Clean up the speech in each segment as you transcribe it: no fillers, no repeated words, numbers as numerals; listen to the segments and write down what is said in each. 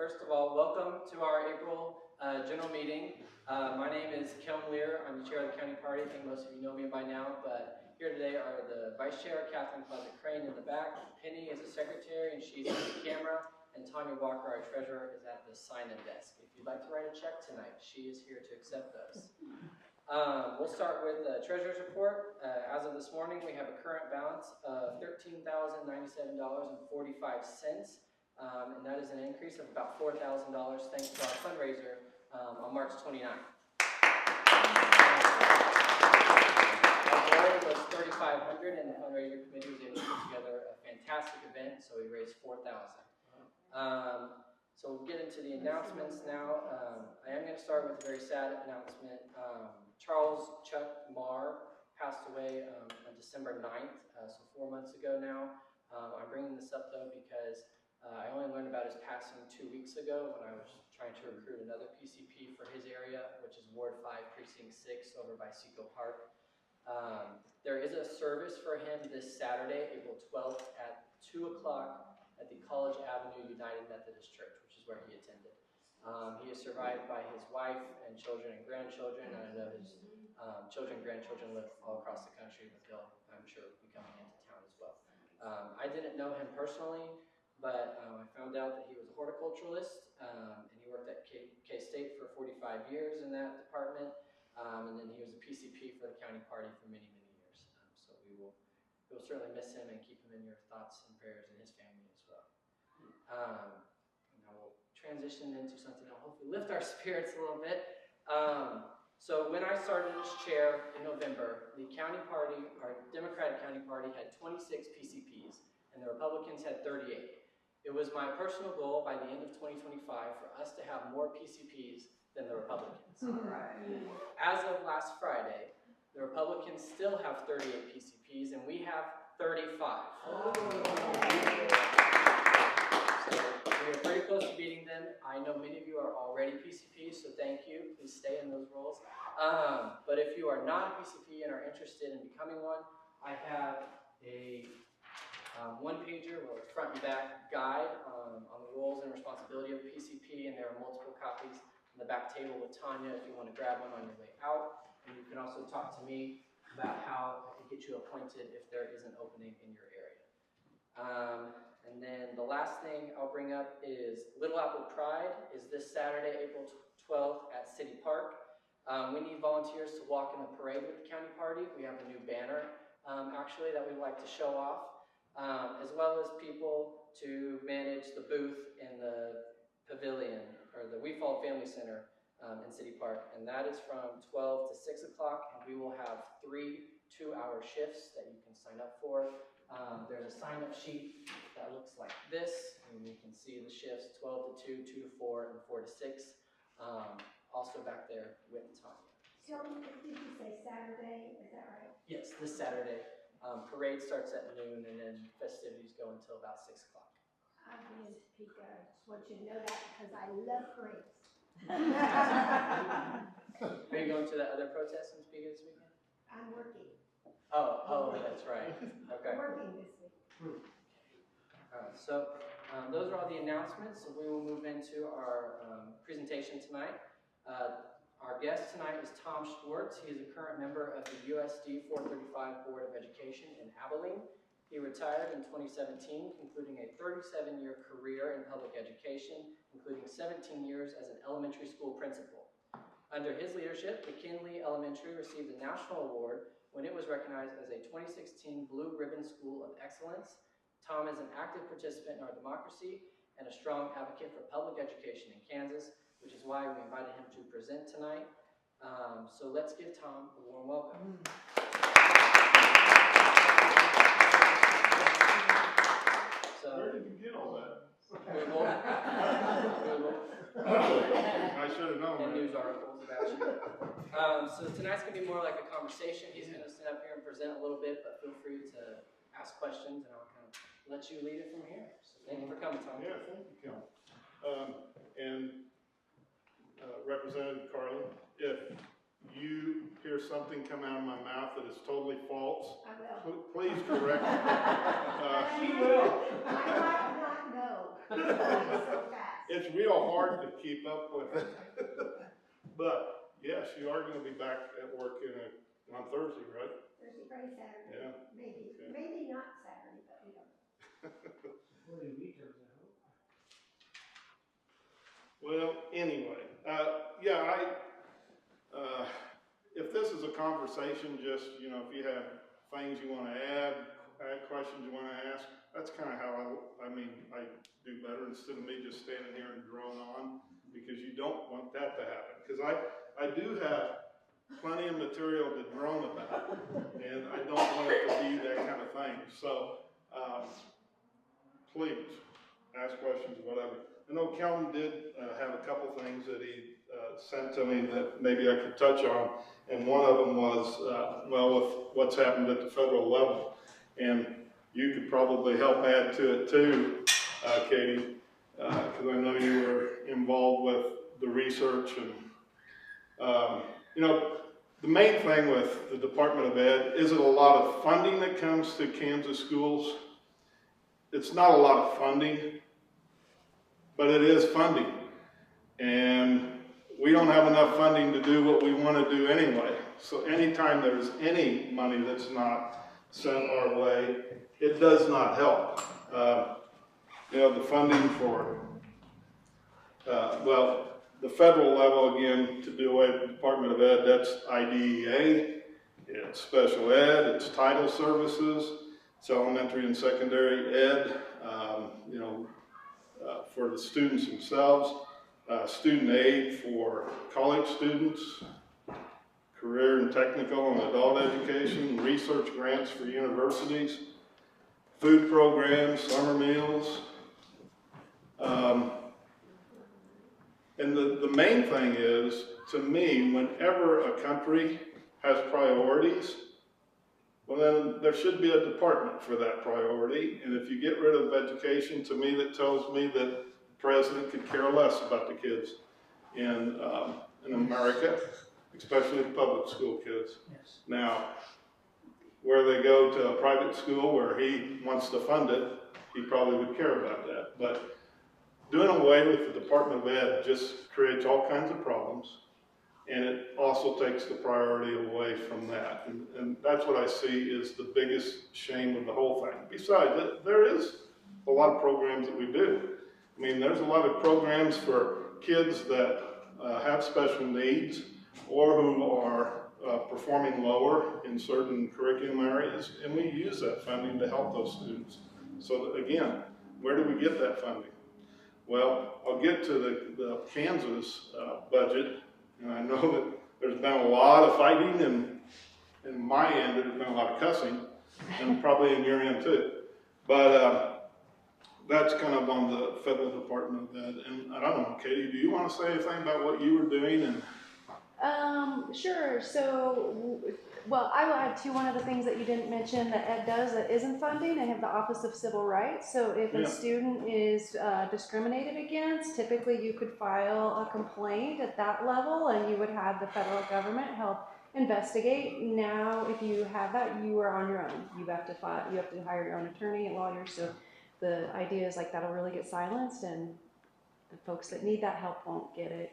First of all, welcome to our April general meeting. My name is Kelm Lear. I'm the chair of the county party. I think most of you know me by now, but here today are the vice chair, Catherine Closet-Crane in the back. Penny is the secretary, and she's on the camera. And Tanya Walker, our treasurer, is at the sign-in desk. If you'd like to write a check tonight, she is here to accept those. We'll start with the treasurer's report. As of this morning, we have a current balance of $13,097.45. And that is an increase of about $4,000 thanks to our fundraiser on March 29th. Our goal was $3,500, and the fundraiser committee was able to put together a fantastic event, so we raised $4,000. So we'll get into the announcements now. I am going to start with a very sad announcement. Charles Chuck Marr passed away on December 9th, so 4 months ago now. I'm bringing this up though because I only learned about his passing 2 weeks ago when I was trying to recruit another PCP for his area, which is Ward 5, Precinct 6, over by Seco Park. There is a service for him this Saturday, April 12th at 2 o'clock at the College Avenue United Methodist Church, which is where he attended. He is survived by his wife and children and grandchildren, and I know his children and grandchildren live all across the country, but they'll, I'm sure, be coming into town as well. I didn't know him personally, but I found out that he was a horticulturalist, and he worked at K-State for 45 years in that department, and then he was a PCP for the county party for many, many years. So we will certainly miss him and keep him in your thoughts and prayers and his family as well. Now we'll transition into something that will hopefully lift our spirits a little bit. So when I started as chair in November, the county party, our Democratic county party, had 26 PCPs, and the Republicans had 38. It was my personal goal by the end of 2025 for us to have more PCPs than the Republicans. Right. As of last Friday, the Republicans still have 38 PCPs, and we have 35. Oh. So we are pretty close to beating them. I know many of you are already PCPs, so thank you. Please stay in those roles. But if you are not a PCP and are interested in becoming one, I have a one-pager, well, front and back guide on the roles and responsibility of a PCP, and there are multiple copies on the back table with Tanya if you want to grab one on your way out. And you can also talk to me about how I can get you appointed if there is an opening in your area. And then the last thing I'll bring up is Little Apple Pride is this Saturday, April 12th at City Park. We need volunteers to walk in the parade with the county party. We have a new banner, actually, that we'd like to show off. As well as people to manage the booth in the pavilion, or the Weefald Family Center in City Park. And that is from 12 to 6 o'clock, and we will have 3 two-hour shifts that you can sign up for. There's a sign-up sheet that looks like this, and you can see the shifts 12 to 2, 2 to 4, and 4 to 6. Also back there with Tanya. So, did you say Saturday? Is that right? Yes, this Saturday. Parade starts at noon, and then festivities go until about 6 o'clock. I'll be in Topeka. I just want you to know that because I love parades. Are you going to the other protests in Topeka this weekend? I'm working. Oh, that's right. Okay. I'm working this week. So those are all the announcements. So we will move into our presentation tonight. Our guest tonight is Tom Schwartz. He is a current member of the USD 435 Board of Education in Abilene. He retired in 2017, concluding a 37-year career in public education, including 17 years as an elementary school principal. Under his leadership, McKinley Elementary received a national award when it was recognized as a 2016 Blue Ribbon School of Excellence. Tom is an active participant in our democracy and a strong advocate for public education in Kansas, which is why we invited him to present tonight. So let's give Tom a warm welcome. So, where did you get all that? Google. I should have known. And news articles about you. So tonight's going to be more like a conversation. He's going to stand up here and present a little bit, but feel free to ask questions, and I'll kind of let you lead it from here. So thank you for coming, Tom. Yeah, thank you, Kim. Representative Carlin, if you hear something come out of my mouth that is totally false, I will. please correct me. She will. I might not know. It's so fast. it's real hard to keep up with it. But yes, you are gonna be back at work on Thursday, right? Thursday, Friday, Saturday. Yeah. Maybe, Okay. maybe not Saturday, but we don't. Well, anyway, if this is a conversation, just, you know, if you have things you wanna add questions you wanna ask, that's kinda how I do better instead of me just standing here and drone on, because you don't want that to happen. Cause I do have plenty of material to drone about, and I don't want it to be that kind of thing. So, please, ask questions, whatever. I know Kelton did have a couple things that he sent to me that maybe I could touch on, and one of them was, with what's happened at the federal level. And you could probably help add to it too, Katie, because I know you were involved with the research and, you know, the main thing with the Department of Ed, is it a lot of funding that comes to Kansas schools? It's not a lot of funding, but it is funding. And we don't have enough funding to do what we want to do anyway. So anytime there's any money that's not sent our way, it does not help. You know, the funding for, the federal level, again, to do away with the Department of Ed, that's IDEA, it's special ed, it's title services, it's elementary and secondary ed, you know, for the students themselves, student aid for college students, career and technical and adult education, research grants for universities, food programs, summer meals. And the main thing is, to me, whenever a country has priorities, well then there should be a department for that priority. And if you get rid of education, to me that tells me that the president could care less about the kids in America, especially the public school kids. Yes. Now, where they go to a private school where he wants to fund it, he probably would care about that. But doing away with the Department of Ed just creates all kinds of problems, and it also takes the priority away from that. And that's what I see is the biggest shame of the whole thing. Besides, there is a lot of programs that we do. I mean, there's a lot of programs for kids that have special needs or who are performing lower in certain curriculum areas, and we use that funding to help those students. So again, where do we get that funding? Well, I'll get to the Kansas budget, and I know that there's been a lot of fighting, and in my end there's been a lot of cussing, and probably in your end too. But that's kind of on the federal Department of Ed. And I don't know, Katie, do you want to say anything about what you were doing? And Sure. So, well, I will add to one of the things that you didn't mention that Ed does that isn't funding. They have the Office of Civil Rights. So if a student is discriminated against, typically you could file a complaint at that level, and you would have the federal government help investigate. Now, if you have that, you are on your own. You have to hire your own attorney and lawyer. So the idea is like that'll really get silenced, and the folks that need that help won't get it.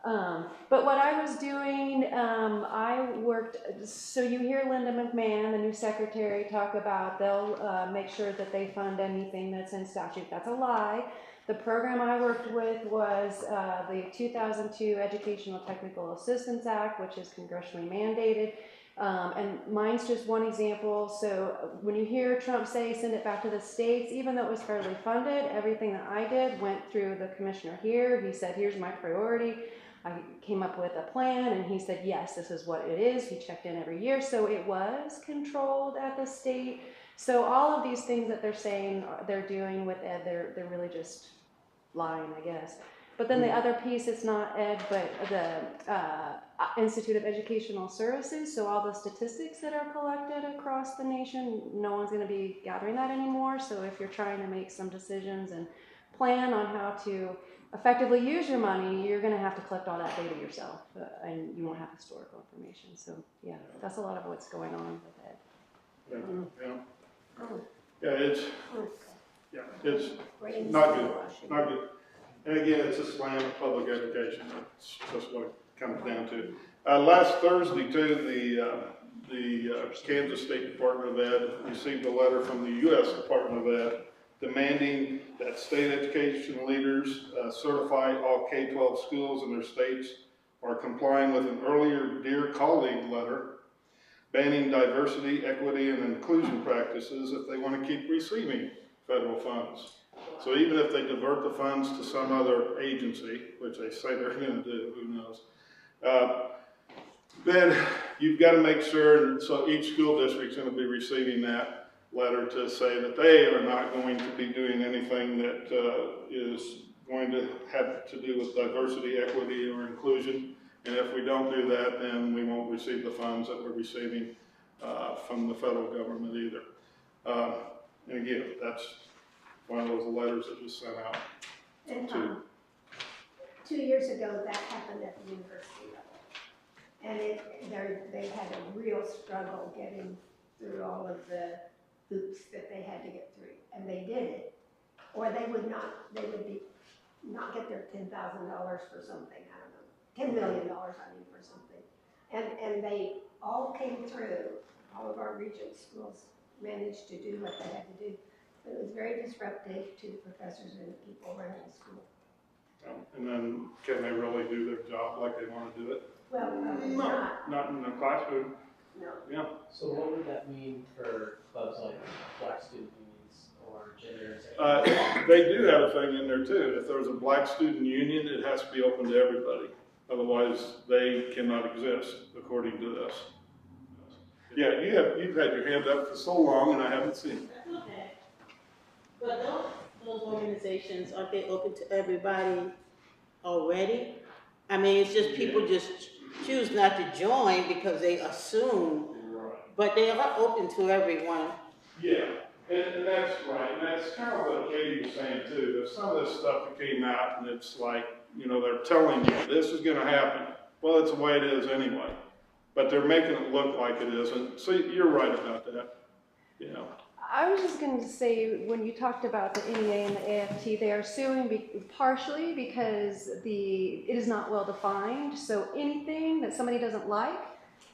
But what I was doing, I worked, so you hear Linda McMahon, the new secretary, talk about they'll make sure that they fund anything that's in statute. That's a lie. The program I worked with was the 2002 Educational Technical Assistance Act, which is congressionally mandated. And mine's just one example. So when you hear Trump say send it back to the states, even though it was federally funded, everything that I did went through the commissioner here. He said, here's my priority. I came up with a plan, and he said, yes, this is what it is. He checked in every year. So it was controlled at the state. So all of these things that they're saying they're doing with Ed, they're really just lying, I guess. But then the other piece, it's not Ed, but the Institute of Educational Services. So all the statistics that are collected across the nation, no one's going to be gathering that anymore. So if you're trying to make some decisions and plan on how to effectively use your money, you're going to have to collect all that data yourself, and you won't have historical information. So yeah, that's a lot of what's going on with Ed. It's not good, not good. And again, it's a slam of public education. That's just what it comes down to. Last Thursday, too, the Kansas State Department of Ed received a letter from the U.S. Department of Ed demanding that state education leaders certify all K-12 schools in their states are complying with an earlier Dear Colleague letter banning diversity, equity, and inclusion practices if they want to keep receiving federal funds. So even if they divert the funds to some other agency, which they say they're going to do, who knows, then you've got to make sure, so each school district's going to be receiving that letter to say that they are not going to be doing anything that is going to have to do with diversity, equity, or inclusion. And if we don't do that, then we won't receive the funds that we're receiving from the federal government either. And again, that's one of those letters that was sent out. And 2 years ago, that happened at the university level. And they had a real struggle getting through all of the hoops that they had to get through. And they did it. Or they would not get their $10,000 for something, I don't know, $10 million, for something. And they all came through. All of our regional schools managed to do what they had to do. It was very disruptive to the professors and the people running the school. And then, can they really do their job like they want to do it? Well, probably not. Not in the classroom. No. Yeah. So what would that mean for clubs like Black Student Unions or gender and sexuality? They do have a thing in there too. If there's a Black student union, it has to be open to everybody. Otherwise, they cannot exist, according to this. Yeah, you've had your hand up for so long, and I haven't seen it. That's okay. But those organizations, aren't they open to everybody already? I mean, it's just people just choose not to join because they assume, Right. but they are open to everyone. Yeah, and that's right. And that's kind of what Katie was saying too. There's some of this stuff that came out, and it's like, you know, they're telling you this is going to happen. Well, it's the way it is anyway. But they're making it look like it isn't. So you're right about that. You know. I was just going to say, when you talked about the NEA and the AFT, they are suing partially because it is not well defined. So anything that somebody doesn't like,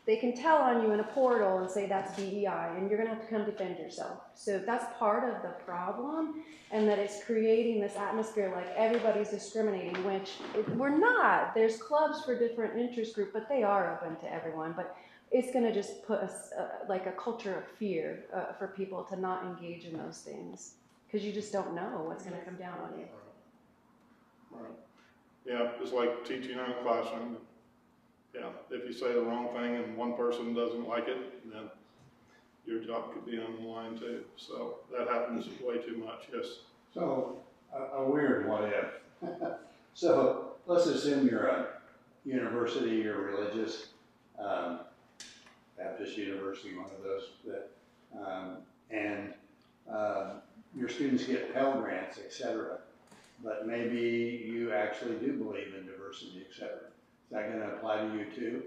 they can tell on you in a portal and say that's DEI, and you're going to have to come defend yourself. So that's part of the problem, and that it's creating this atmosphere like everybody's discriminating, which we're not. There's clubs for different interest groups, but they are open to everyone. But it's going to just put us like a culture of fear for people to not engage in those things, because you just don't know what's going to come down on you. Right. Yeah, it's like teaching in a classroom. Yeah, if you say the wrong thing and one person doesn't like it, then your job could be on the line too. So that happens way too much, yes. So, a weird what if. So, let's assume you're a university, you're religious, Baptist University, one of those, that, your students get Pell Grants, etc. But maybe you actually do believe in diversity, etc. Is that going to apply to you too?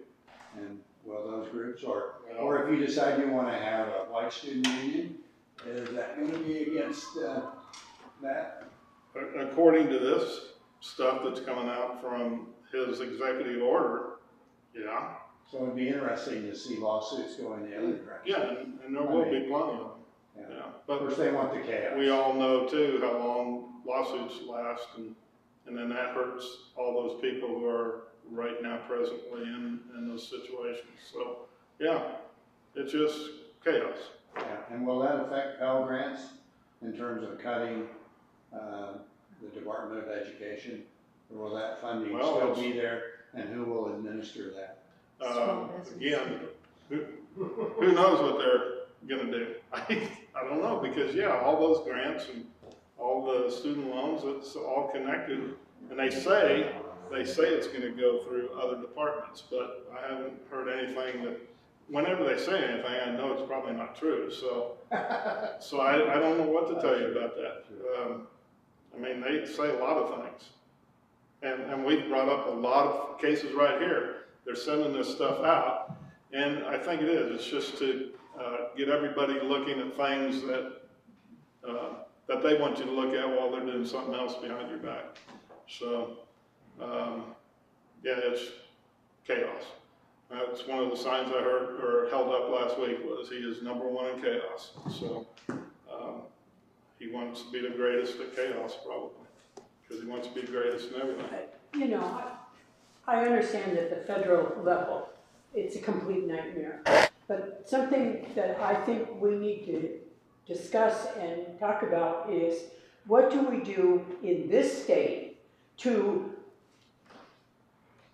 And will those groups, or if you decide you want to have a white student union, is that going to be against that? According to this stuff that's coming out from his executive order, yeah. So it'd be interesting to see lawsuits going the other direction. Yeah, and there will be plenty of them. Yeah. Yeah. Of But course, they want the chaos. we all know too how long lawsuits last, and then that hurts all those people who are right now presently in those situations. So yeah, it's just chaos. Yeah. And will that affect Pell Grants in terms of cutting the Department of Education? Or will that funding still be there, and who will administer that? Again, who knows what they're gonna do? I don't know, because yeah, all those grants and all the student loans, it's all connected, and they say it's gonna go through other departments, but I haven't heard anything that, whenever they say anything, I know it's probably not true, so I don't know what to tell you about that. I mean, they say a lot of things, and we've brought up a lot of cases right here. They're sending this stuff out, and I think it is. It's just to get everybody looking at things that they want you to look at while they're doing something else behind your back. So, yeah, it's chaos. That's one of the signs I heard or held up last week was he is number one in chaos. So he wants to be the greatest at chaos probably because he wants to be the greatest in everything. You know, I understand at the federal level, it's a complete nightmare. But something that I think we need to discuss and talk about is what do we do in this state to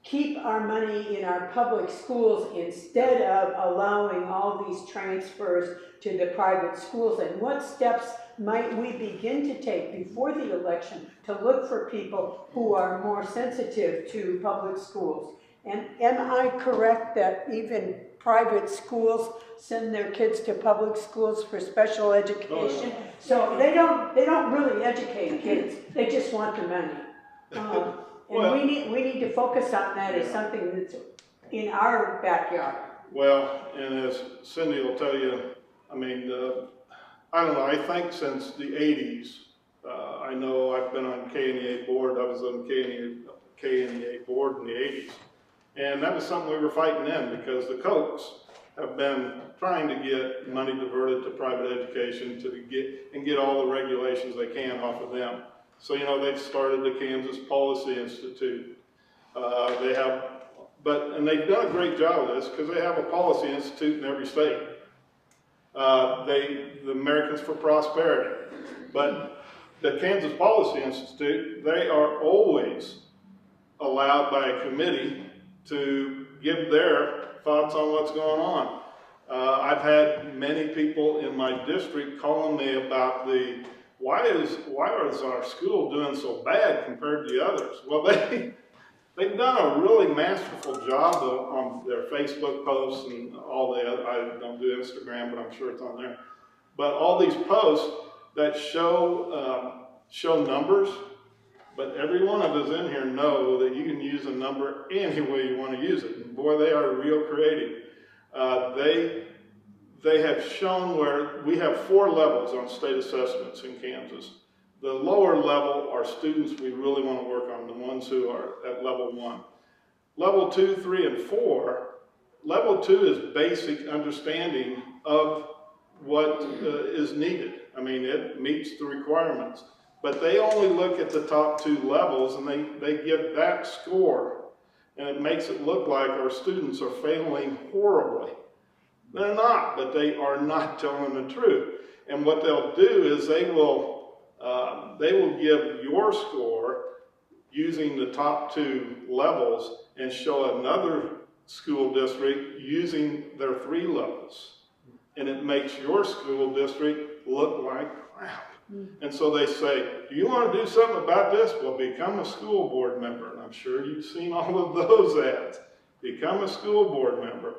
keep our money in our public schools instead of allowing all these transfers to the private schools? And what steps might we begin to take before the election to look for people who are more sensitive to public schools? And am I correct that even private schools send their kids to public schools for special education? Oh, yeah. So they don't really educate kids, they just want the money. And Well, we need to focus on that as something that's in our backyard. well, and as Cindy will tell you, I mean, I don't know, I think since the 80s, I know I've been on KNEA board, I was on KNEA board in the 80s. And that was something we were fighting in because the Kochs have been trying to get money diverted to private education to get all the regulations they can off of them. So, you know, they've started the Kansas Policy Institute. And they've done a great job of this because they have a policy institute in every state. The Americans for Prosperity. But the Kansas Policy Institute, they are always allowed by a committee to give their thoughts on what's going on. I've had many people in my district calling me about why is our school doing so bad compared to the others? Well, they've done a really masterful job on their Facebook posts and all the other, I don't do Instagram, but I'm sure it's on there. But all these posts that show numbers, but every one of us in here know that you can use a number any way you want to use it. And boy, they are real creative. They have shown where we have 4 levels on state assessments in Kansas. The lower level are students we really want to work on, the ones who are at level 1. Level 2, 3, and 4, level 2 is basic understanding of what is needed. I mean, it meets the requirements. But they only look at the top 2 levels and they give that score. And it makes it look like our students are failing horribly. They're not, but they are not telling the truth. And what they'll do is they will give your score using the top 2 levels and show another school district using their 3 levels. And it makes your school district look like crap. And so they say, do you want to do something about this? Well, become a school board member. And I'm sure you've seen all of those ads. Become a school board member.